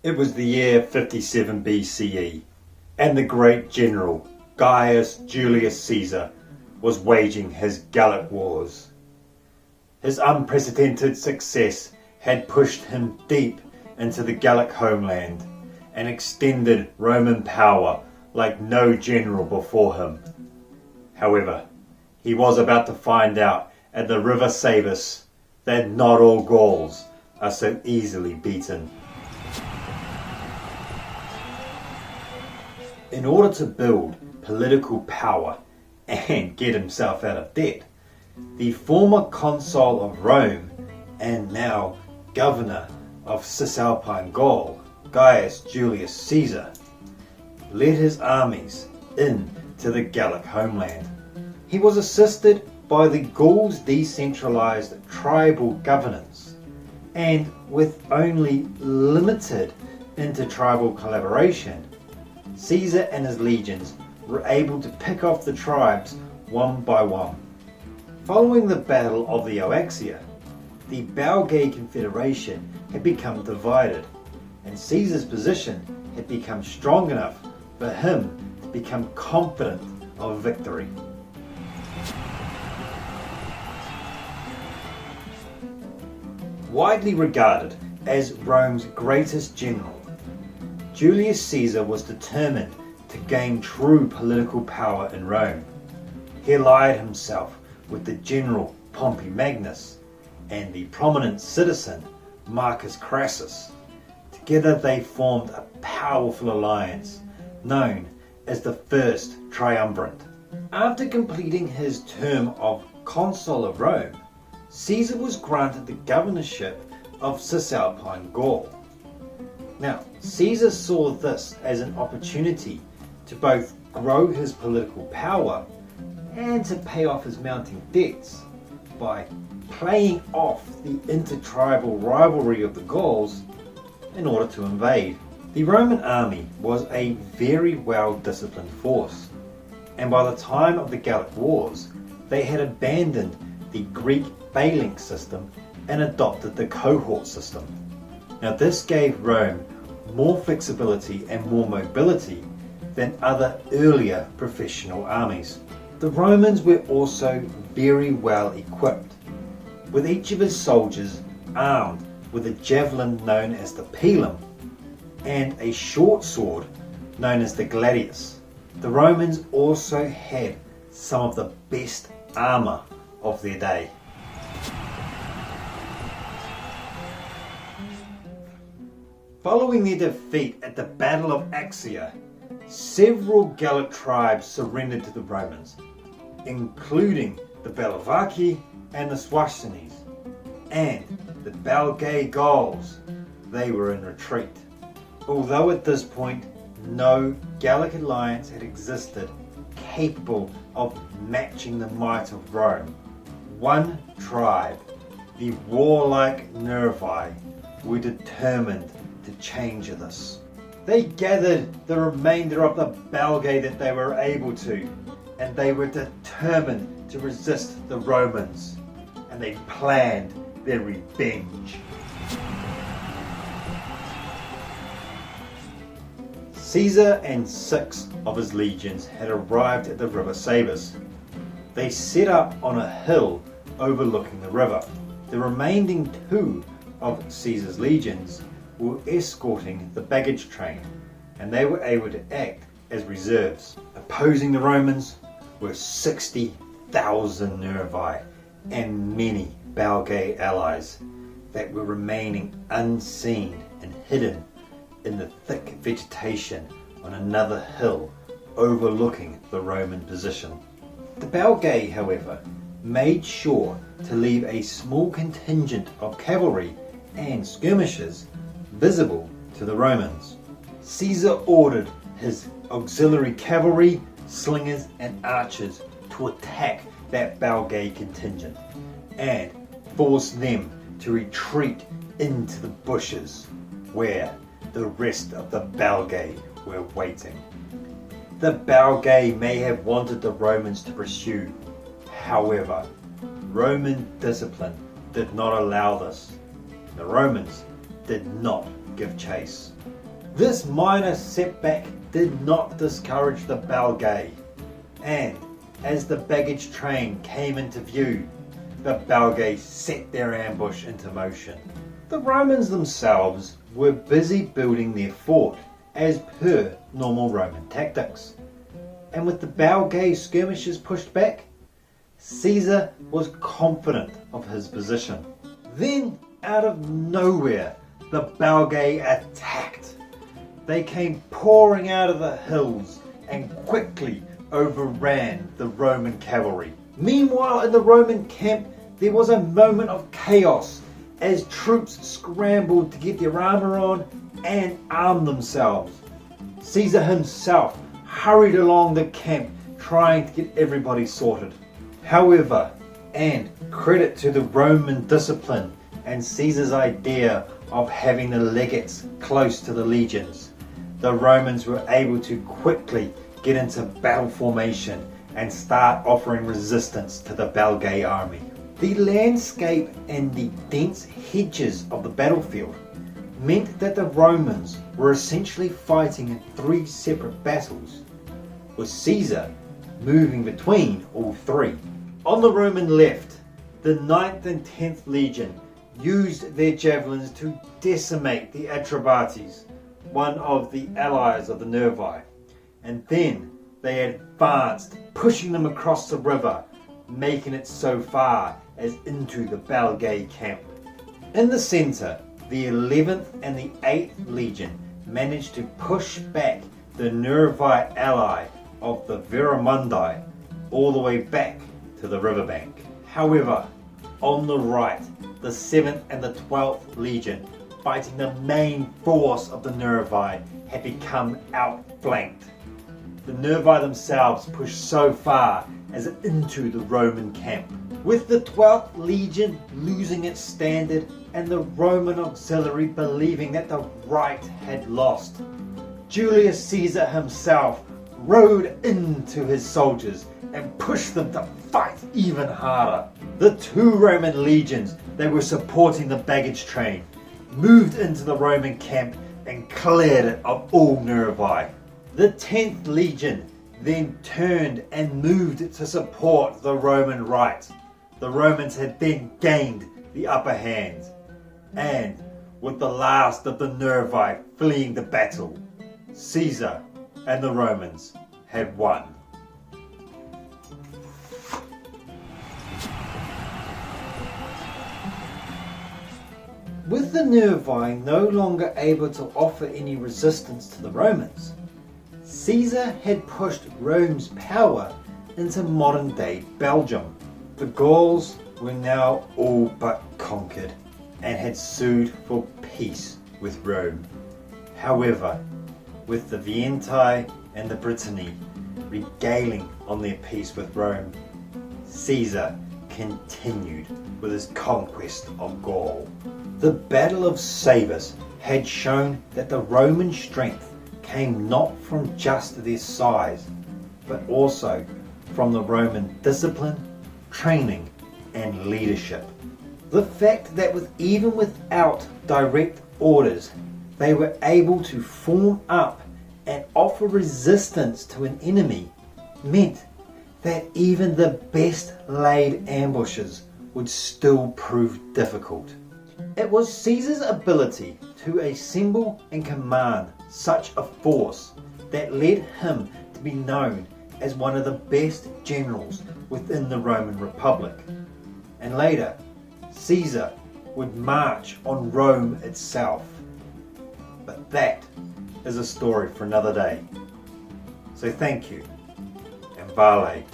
It was the year 57 BCE, and the great general Gaius Julius Caesar was waging his Gallic wars. His unprecedented success had pushed him deep into the Gallic homeland and extended Roman power like no general before him. However, he was about to find out at the river Sabis that not all Gauls are so easily beaten. In order to build political power and get himself out of debt, the former consul of Rome and now governor of Cisalpine Gaul, Gaius Julius Caesar, led his armies into the Gallic homeland. He was assisted by the Gauls' decentralized tribal governance, and with only limited intertribal collaboration, Caesar and his legions were able to pick off the tribes one by one. Following the Battle of the Oaxia, the Belgae Confederation had become divided, and Caesar's position had become strong enough for him to become confident of victory. Widely regarded as Rome's greatest general, Julius Caesar was determined to gain true political power in Rome. He allied himself with the general Pompey Magnus and the prominent citizen Marcus Crassus. Together they formed a powerful alliance known as the First Triumvirate. After completing his term of consul of Rome, Caesar was granted the governorship of Cisalpine Gaul. Now, Caesar saw this as an opportunity to both grow his political power and to pay off his mounting debts by playing off the intertribal rivalry of the Gauls in order to invade. The Roman army was a very well-disciplined force, and by the time of the Gallic Wars, they had abandoned the Greek phalanx system and adopted the cohort system. Now this gave Rome more flexibility and more mobility than other earlier professional armies. The Romans were also very well equipped, with each of his soldiers armed with a javelin known as the pilum and a short sword known as the gladius. The Romans also had some of the best armour of their day. Following their defeat at the Battle of Oaxia, several Gallic tribes surrendered to the Romans, including the Bellovaci and the Suessiones, and the Belgae Gauls. They were in retreat. Although at this point no Gallic alliance had existed capable of matching the might of Rome, one tribe, the warlike Nervii, were determined to change this. They gathered the remainder of the Belgae that they were able to, and they were determined to resist the Romans, and they planned their revenge. Caesar and 6 of his legions had arrived at the river Sabis. They set up on a hill overlooking the river. The remaining 2 of Caesar's legions were escorting the baggage train, and they were able to act as reserves. Opposing the Romans were 60,000 Nervii and many Belgae allies that were remaining unseen and hidden in the thick vegetation on another hill overlooking the Roman position. The Belgae, however, made sure to leave a small contingent of cavalry and skirmishers visible to the Romans. Caesar ordered his auxiliary cavalry, slingers and archers to attack that Belgae contingent and force them to retreat into the bushes where the rest of the Belgae were waiting. The Belgae may have wanted the Romans to pursue. However, Roman discipline did not allow this. The Romans did not give chase. This minor setback did not discourage the Belgae, and as the baggage train came into view, the Belgae set their ambush into motion. The Romans themselves were busy building their fort as per normal Roman tactics, and with the Belgae skirmishers pushed back, Caesar was confident of his position. Then, out of nowhere, the Belgae attacked. They came pouring out of the hills and quickly overran the Roman cavalry. Meanwhile, in the Roman camp, there was a moment of chaos as troops scrambled to get their armor on and arm themselves. Caesar himself hurried along the camp trying to get everybody sorted. However, and credit to the Roman discipline and Caesar's idea of having the legates close to the legions, the Romans were able to quickly get into battle formation and start offering resistance to the Belgae army. The landscape and the dense hedges of the battlefield meant that the Romans were essentially fighting in 3 separate battles, with Caesar moving between all 3. On the Roman left, the 9th and 10th Legion used their javelins to decimate the Atrebates, one of the allies of the Nervii, and then they advanced, pushing them across the river, making it so far as into the Belgae camp. In the centre, the 11th and the 8th Legion managed to push back the Nervii ally of the Viramundi all the way back to the riverbank. However, on the right, the 7th and the 12th Legion, fighting the main force of the Nervii, had become outflanked. The Nervii themselves pushed so far as into the Roman camp, with the 12th Legion losing its standard and the Roman auxiliary believing that the right had lost. Julius Caesar himself rode into his soldiers and pushed them to fight even harder. The 2 Roman legions that were supporting the baggage train moved into the Roman camp and cleared it of all Nervii. The 10th Legion then turned and moved to support the Roman right. The Romans had then gained the upper hand, and with the last of the Nervii fleeing the battle, Caesar and the Romans had won. With the Nervii no longer able to offer any resistance to the Romans, Caesar had pushed Rome's power into modern-day Belgium. The Gauls were now all but conquered and had sued for peace with Rome. However, with the Vientai and the Brittany regaling on their peace with Rome, Caesar continued with his conquest of Gaul. The Battle of Sabis had shown that the Roman strength came not from just their size, but also from the Roman discipline, training, and leadership. The fact that even without direct orders, they were able to form up and offer resistance to an enemy meant that even the best laid ambushes would still prove difficult. It was Caesar's ability to assemble and command such a force that led him to be known as one of the best generals within the Roman Republic. And later, Caesar would march on Rome itself. But that is a story for another day. So thank you, and Vale.